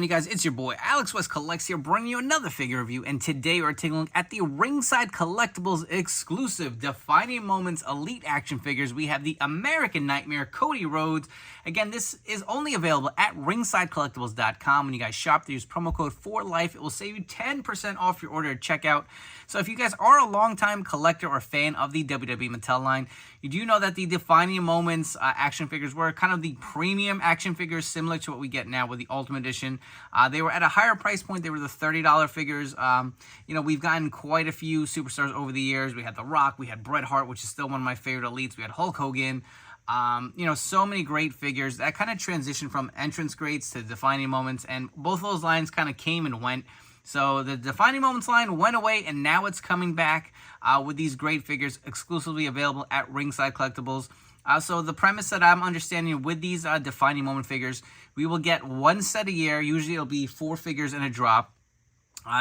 you guys? It's your boy Alex West Collects here, bringing you another figure review. And today we're taking a look at the Ringside Collectibles exclusive Defining Moments Elite action figures. We have the American Nightmare Cody Rhodes. Again, this is only available at ringsidecollectibles.com. When you guys shop, use promo code FORLIFE. It will save you 10% off your order at checkout. So if you guys are a longtime collector or fan of the WWE Mattel line, you do know that the Defining Moments action figures were kind of the premium action figures, similar to what we get now with the Ultimate Edition. They were at a higher price point. They were the $30 figures. We've gotten quite a few superstars over the years. We had The Rock, we had Bret Hart, which is still one of my favorite elites. We had Hulk Hogan. So many great figures that kind of transitioned from entrance greats to Defining Moments, and both of those lines kind of came and went. So the Defining Moments line went away, and now it's coming back with these great figures exclusively available at Ringside Collectibles. So the premise that I'm understanding with these Defining Moment figures, we will get one set a year. Usually it'll be 4 figures in a drop.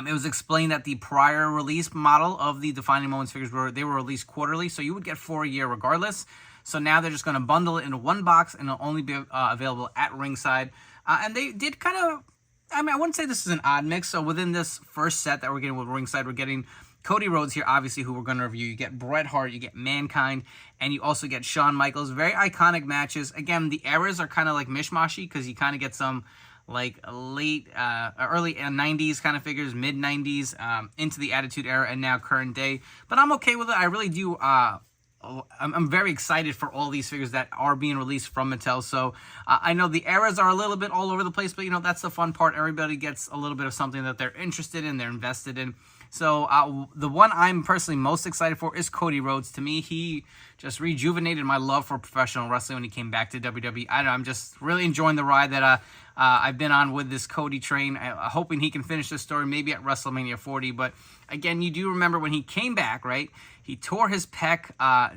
It was explained that the prior release model of the Defining Moments figures were released quarterly, so you would get 4 a year regardless. So now they're just going to bundle it into one box, and it'll only be available at Ringside. And they did kind of, I wouldn't say this is an odd mix. So within this first set that we're getting with Ringside, we're getting Cody Rhodes here, obviously, who we're going to review. You get Bret Hart, you get Mankind, and you also get Shawn Michaels. Very iconic matches. Again, the eras are kind of like mishmashy because you kind of get some like early 90s kind of figures, mid 90s, into the Attitude Era, and now current day. But I'm okay with it. I really do. I'm very excited for all these figures that are being released from Mattel. So I know the eras are a little bit all over the place, but that's the fun part. Everybody gets a little bit of something that they're interested in, they're invested in. So the one I'm personally most excited for is Cody Rhodes. To me, he just rejuvenated my love for professional wrestling when he came back to WWE. I don't know, I'm just really enjoying the ride that I've been on with this Cody train, hoping he can finish this story maybe at WrestleMania 40. But again, you do remember when he came back, right? He tore his pec,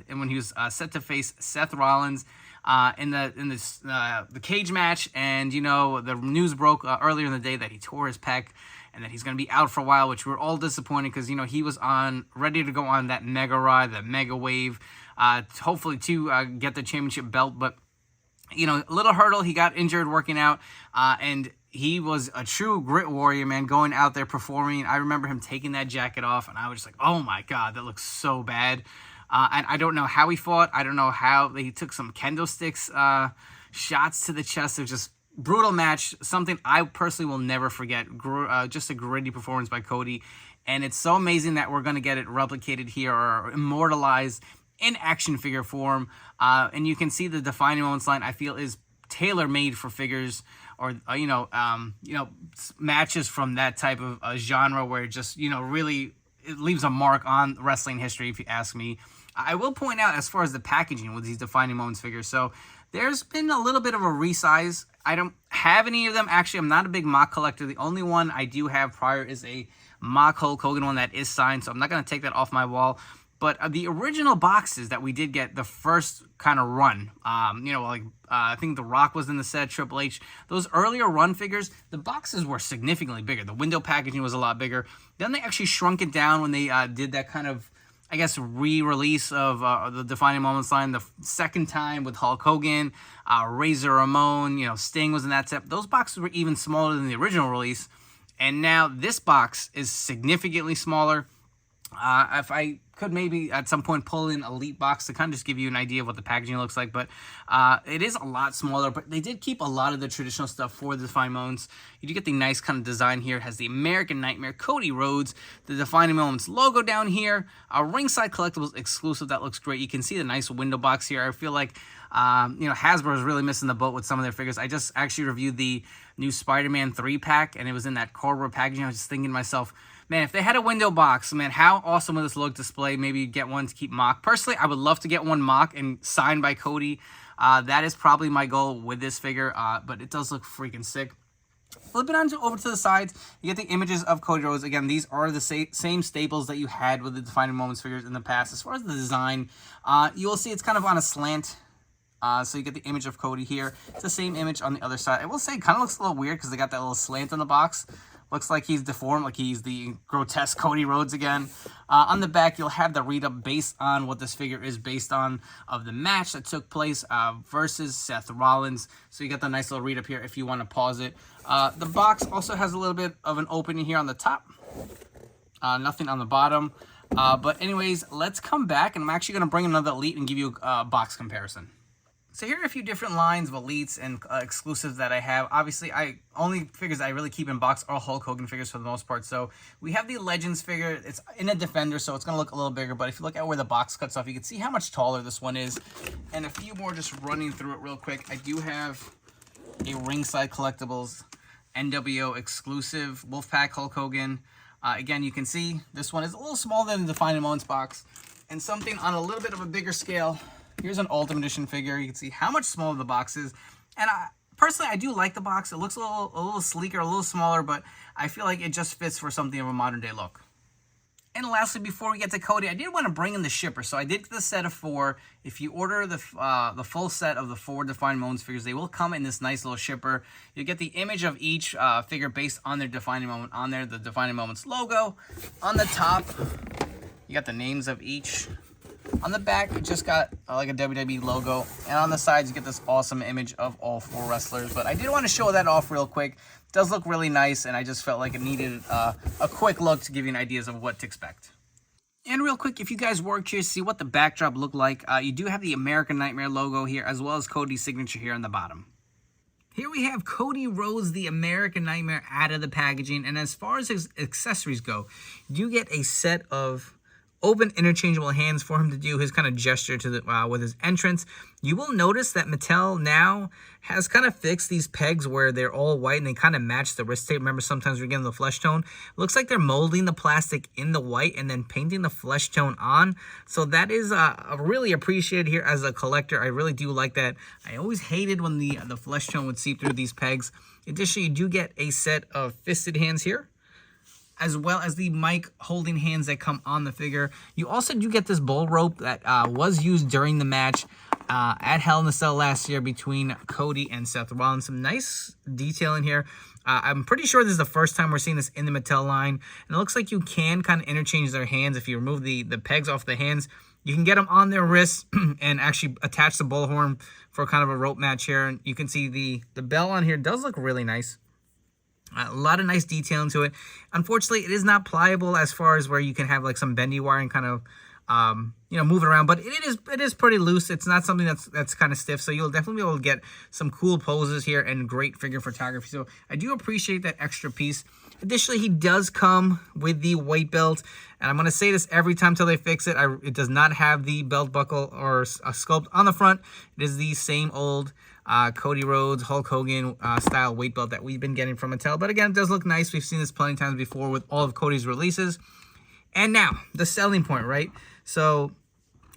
and when he was set to face Seth Rollins in the cage match, and the news broke earlier in the day that he tore his pec and that he's going to be out for a while, which we're all disappointed because he was ready to go on that mega ride, that mega wave, hopefully to get the championship belt. But a little hurdle, he got injured working out, and he was a true grit warrior, man, going out there performing. I remember him taking that jacket off, and I was just like, oh my God, that looks so bad. And I don't know how he fought. I don't know how he took some kendo sticks, shots to the chest. It was just brutal match, something I personally will never forget. Just a gritty performance by Cody. And it's so amazing that we're going to get it replicated here or immortalized in action figure form. And you can see the Defining Moments line, I feel, is tailor-made for figures or matches from that type of genre where it just really it leaves a mark on wrestling history, if you ask me. I will point out, as far as the packaging with these Defining Moments figures, so there's been a little bit of a resize. I don't have any of them. Actually, I'm not a big mock collector. The only one I do have prior is a mock Hulk Hogan one that is signed, so I'm not going to take that off my wall. But the original boxes that we did get the first kind of run, I think The Rock was in the set, Triple H. Those earlier run figures, the boxes were significantly bigger. The window packaging was a lot bigger. Then they actually shrunk it down when they did that kind of, I guess, re-release of the Defining Moments line the second time with Hulk Hogan, Razor Ramon, Sting was in that set. Those boxes were even smaller than the original release. And now this box is significantly smaller. If I could maybe at some point pull in Elite box to kind of just give you an idea of what the packaging looks like, but it is a lot smaller, but they did keep a lot of the traditional stuff for the Defining Moments. You do get the nice kind of design here. It has the American Nightmare Cody Rhodes, the Defining Moments logo down here, a Ringside Collectibles exclusive that looks great. You can see the nice window box here. I feel like Hasbro is really missing the boat with some of their figures. I just actually reviewed the new Spider-Man 3-pack, and it was in that cardboard packaging. I was just thinking to myself, man, if they had a window box, man, how awesome would this look display? Maybe get one to keep mock. Personally, I would love to get one mock and signed by Cody. That is probably my goal with this figure, but it does look freaking sick. Flipping on over to the sides, you get the images of Cody Rhodes. Again, these are the same staples that you had with the Defining Moments figures in the past. As far as the design, you will see it's kind of on a slant. So you get the image of Cody here. It's the same image on the other side. I will say it kind of looks a little weird because they got that little slant on the box. Looks like he's deformed, like he's the grotesque Cody Rhodes again. On the back, you'll have the read-up based on what this figure is based on of the match that took place versus Seth Rollins. So you got the nice little read-up here if you want to pause it. The box also has a little bit of an opening here on the top. Nothing on the bottom. But anyways, let's come back, and I'm actually going to bring another Elite and give you a box comparison. So here are a few different lines of Elites and exclusives that I have. Obviously, only figures I really keep in box are Hulk Hogan figures for the most part. So we have the Legends figure. It's in a Defender, so it's going to look a little bigger. But if you look at where the box cuts off, you can see how much taller this one is. And a few more just running through it real quick. I do have a Ringside Collectibles NWO exclusive Wolfpack Hulk Hogan. Again, you can see this one is a little smaller than the Defining Moments box. And something on a little bit of a bigger scale. Here's an Ultimate Edition figure. You can see how much smaller the box is. And personally, I do like the box. It looks a little sleeker, a little smaller, but I feel like it just fits for something of a modern day look. And lastly, before we get to Cody, I did want to bring in the shipper. So I did the set of 4. If you order the full set of the 4 Defining Moments figures, they will come in this nice little shipper. You get the image of each figure based on their Defining Moment on there, the Defining Moments logo. On the top, you got the names of each. On the back, it just got like a WWE logo. And on the sides, you get this awesome image of all 4 wrestlers. But I did want to show that off real quick. It does look really nice, and I just felt like it needed a quick look to give you an idea of what to expect. And real quick, if you guys were curious to see what the backdrop looked like, you do have the American Nightmare logo here, as well as Cody's signature here on the bottom. Here we have Cody Rhodes, the American Nightmare, out of the packaging. And as far as his accessories go, you get a set of open interchangeable hands for him to do his kind of gesture to the with his entrance. You will notice that Mattel now has kind of fixed these pegs where they're all white and they kind of match the wrist tape. Remember, sometimes we're getting the flesh tone. Looks like they're molding the plastic in the white and then painting the flesh tone on. So that is really appreciated here as a collector. I really do like that. I always hated when the flesh tone would seep through these pegs. Additionally, you do get a set of fisted hands here, as well as the mic holding hands that come on the figure. You also do get this bull rope that was used during the match at Hell in a Cell last year between Cody and Seth Rollins. Some nice detail in here. I'm pretty sure this is the first time we're seeing this in the Mattel line. And it looks like you can kind of interchange their hands. If you remove the pegs off the hands, you can get them on their wrists and actually attach the bullhorn for kind of a rope match here. And you can see the bell on here does look really nice. A lot of nice detail into it. Unfortunately, it is not pliable as far as where you can have like some bendy wire and kind of move it around, but it is pretty loose. It's not something that's kind of stiff, so you'll definitely be able to get some cool poses here and great figure photography. So I do appreciate that extra piece. Additionally, he does come with the weight belt, and I'm going to say this every time till they fix it. It does not have the belt buckle or a sculpt on the front. It is the same old Cody Rhodes, Hulk Hogan style weight belt that we've been getting from Mattel. But again, it does look nice. We've seen this plenty of times before with all of Cody's releases. And now, the selling point, right? So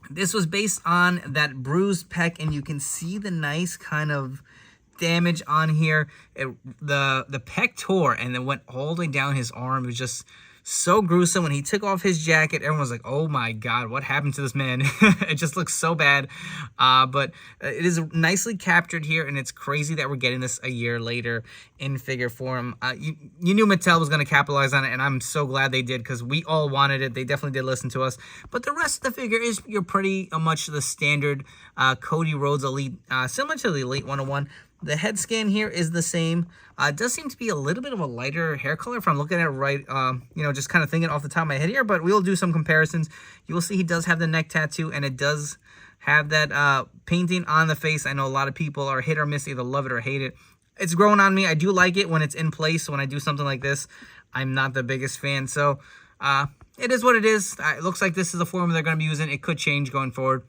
this was based on that bruised pec, and you can see the nice kind of damage on here. The pec tore and then went all the way down his arm. It was just so gruesome. When he took off his jacket, everyone was like, oh my god, what happened to this man? It just looks so bad. But it is nicely captured here, and it's crazy that we're getting this a year later in figure form. You knew Mattel was going to capitalize on it, and I'm so glad they did, because we all wanted it. They definitely did listen to us. But the rest of the figure is pretty much the standard Cody Rhodes Elite, similar to the Elite 101. The head scan here is the same. It does seem to be a little bit of a lighter hair color if I'm looking at it right, just kind of thinking off the top of my head here, but we'll do some comparisons. You will see he does have the neck tattoo, and it does have that painting on the face. I know a lot of people are hit or miss, either love it or hate it. It's growing on me. I do like it when it's in place. When I do something like this, I'm not the biggest fan. So it is what it is. It looks like this is the formula they're going to be using. It could change going forward.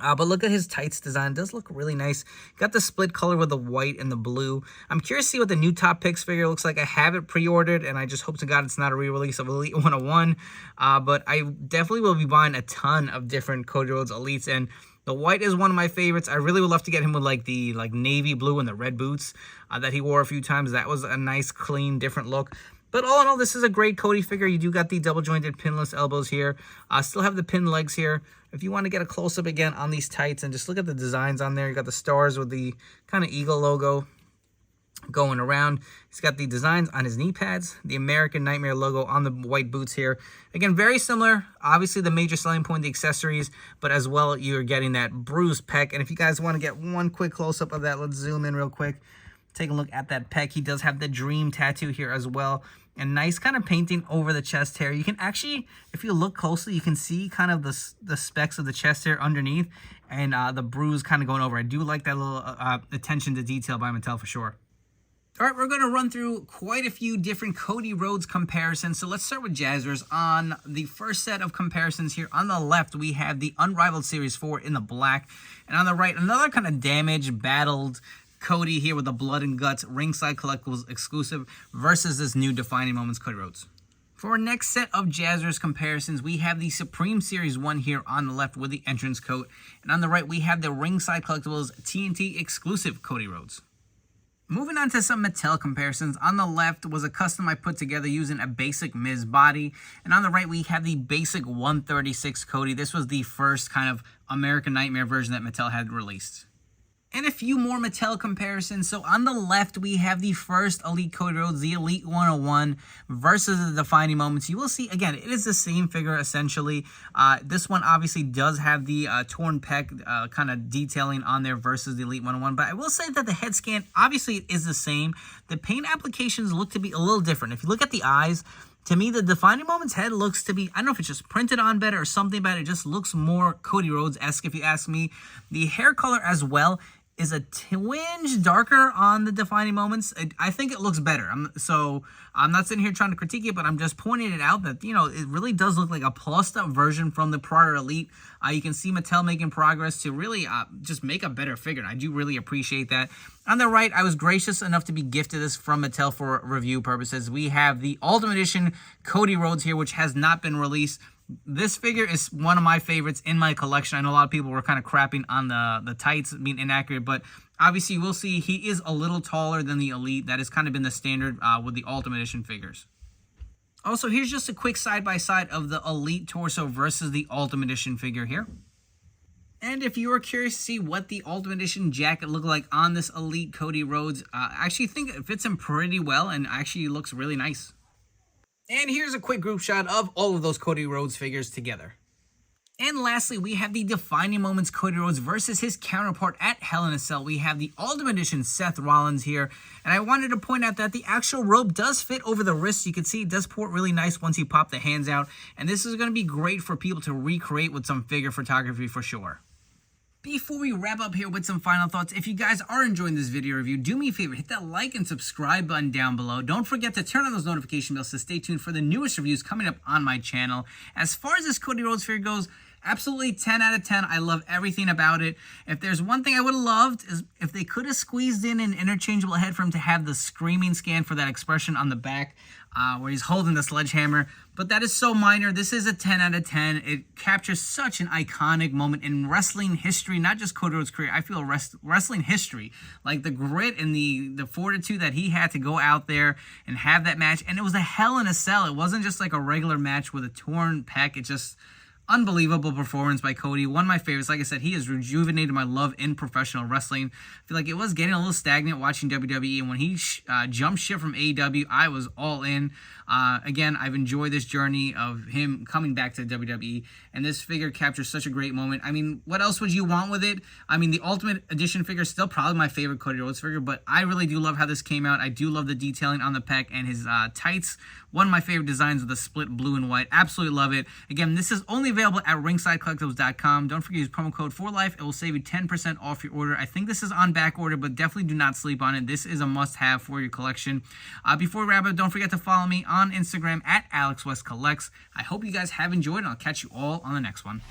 But look at his tights design. It does look really nice. Got the split color with the white and the blue. I'm curious to see what the new Top Picks figure looks like. I have it pre-ordered, and I just hope to God it's not a re-release of Elite 101. But I definitely will be buying a ton of different Cody Rhodes Elites, and the white is one of my favorites. I really would love to get him with like the navy blue and the red boots that he wore a few times. That was a nice, clean, different look. But all in all, this is a great Cody figure. You do got the double-jointed pinless elbows here. Still have the pin legs here. If you want to get a close-up again on these tights and just look at the designs on there, you got the stars with the kind of eagle logo. going around. He's got the designs on his knee pads, the American Nightmare logo on the white boots here. Again, very similar. Obviously, the major selling point, the accessories, but as well, you're getting that bruised pec. And if you guys want to get one quick close-up of that, let's zoom in real quick. Take a look at that pec. He does have the Dream tattoo here as well. And nice kind of painting over the chest hair. You can actually, if you look closely, you can see kind of the specks of the chest hair underneath and the bruise kind of going over. I do like that little attention to detail by Mattel for sure. All right, we're going to run through quite a few different Cody Rhodes comparisons. So let's start with Jazzers. On the first set of comparisons here, on the left, we have the Unrivaled Series 4 in the black. And on the right, another kind of damaged, battled Cody here with the blood and guts Ringside Collectibles exclusive versus this new Defining Moments Cody Rhodes. For our next set of Jazzers comparisons, we have the Supreme Series 1 here on the left with the entrance coat. And on the right, we have the Ringside Collectibles TNT exclusive Cody Rhodes. Moving on to some Mattel comparisons, on the left was a custom I put together using a basic Miz body. And on the right, we have the basic 136 Cody. This was the first kind of American Nightmare version that Mattel had released. And a few more Mattel comparisons. So on the left, we have the first Elite Cody Rhodes, the Elite 101 versus the Defining Moments. You will see, again, it is the same figure essentially. This one obviously does have the torn pec kind of detailing on there versus the Elite 101. But I will say that the head scan obviously is the same. The paint applications look to be a little different. If you look at the eyes, to me, the Defining Moments head looks to be, I don't know if it's just printed on better or something about it. It just looks more Cody Rhodes-esque if you ask me. The hair color as well is a twinge darker on the Defining Moments. I think it looks better. So I'm not sitting here trying to critique it, but I'm just pointing it out that, you know, it really does look like a plussed up version from the prior Elite. You can see Mattel making progress to really just make a better figure. And I do really appreciate that. On the right, I was gracious enough to be gifted this from Mattel for review purposes. We have the Ultimate Edition Cody Rhodes here, which has not been released. This figure is one of my favorites in my collection. I know a lot of people were kind of crapping on the tights being inaccurate, but obviously you will see he is a little taller than the Elite. That has kind of been the standard with the Ultimate Edition figures. Also, here's just a quick side-by-side of the Elite torso versus the Ultimate Edition figure here. And if you are curious to see what the Ultimate Edition jacket looked like on this Elite Cody Rhodes, I actually think it fits him pretty well and actually looks really nice. And here's a quick group shot of all of those Cody Rhodes figures together. And lastly, we have the Defining Moments Cody Rhodes versus his counterpart at Hell in a Cell. We have the Ultimate Edition Seth Rollins here. And I wanted to point out that the actual robe does fit over the wrist. You can see it does port really nice once you pop the hands out. And this is going to be great for people to recreate with some figure photography for sure. Before we wrap up here with some final thoughts, if you guys are enjoying this video review, do me a favor, hit that like and subscribe button down below. Don't forget to turn on those notification bells to stay tuned for the newest reviews coming up on my channel. As far as this Cody Rhodes figure goes, absolutely 10 out of 10. I love everything about it. If there's one thing I would have loved is if they could have squeezed in an interchangeable head for him to have the screaming scan for that expression on the back where he's holding the sledgehammer. But that is so minor. This is a 10 out of 10. It captures such an iconic moment in wrestling history, not just Cody Rhodes' career. I feel wrestling history, like the grit and the fortitude that he had to go out there and have that match. And it was a Hell in a Cell. It wasn't just like a regular match with a torn pec. It just... unbelievable performance by Cody. One of my favorites. Like I said, he has rejuvenated my love in professional wrestling. I feel like it was getting a little stagnant watching WWE, and when he jumped ship from AEW, I was all in. Again, I've enjoyed this journey of him coming back to WWE, and this figure captures such a great moment. I mean, what else would you want with it? I mean, the Ultimate Edition figure is still probably my favorite Cody Rhodes figure, but I really do love how this came out. I do love the detailing on the pec and his tights. One of my favorite designs with the split blue and white. Absolutely love it. Again, this is only available at ringsidecollectibles.com. Don't forget to use promo code 4LIFE. It will save you 10% off your order. I think this is on back order, but definitely do not sleep on it. This is a must-have for your collection. Before we wrap up, don't forget to follow me on Instagram at AlexWestCollects. I hope you guys have enjoyed, and I'll catch you all on the next one.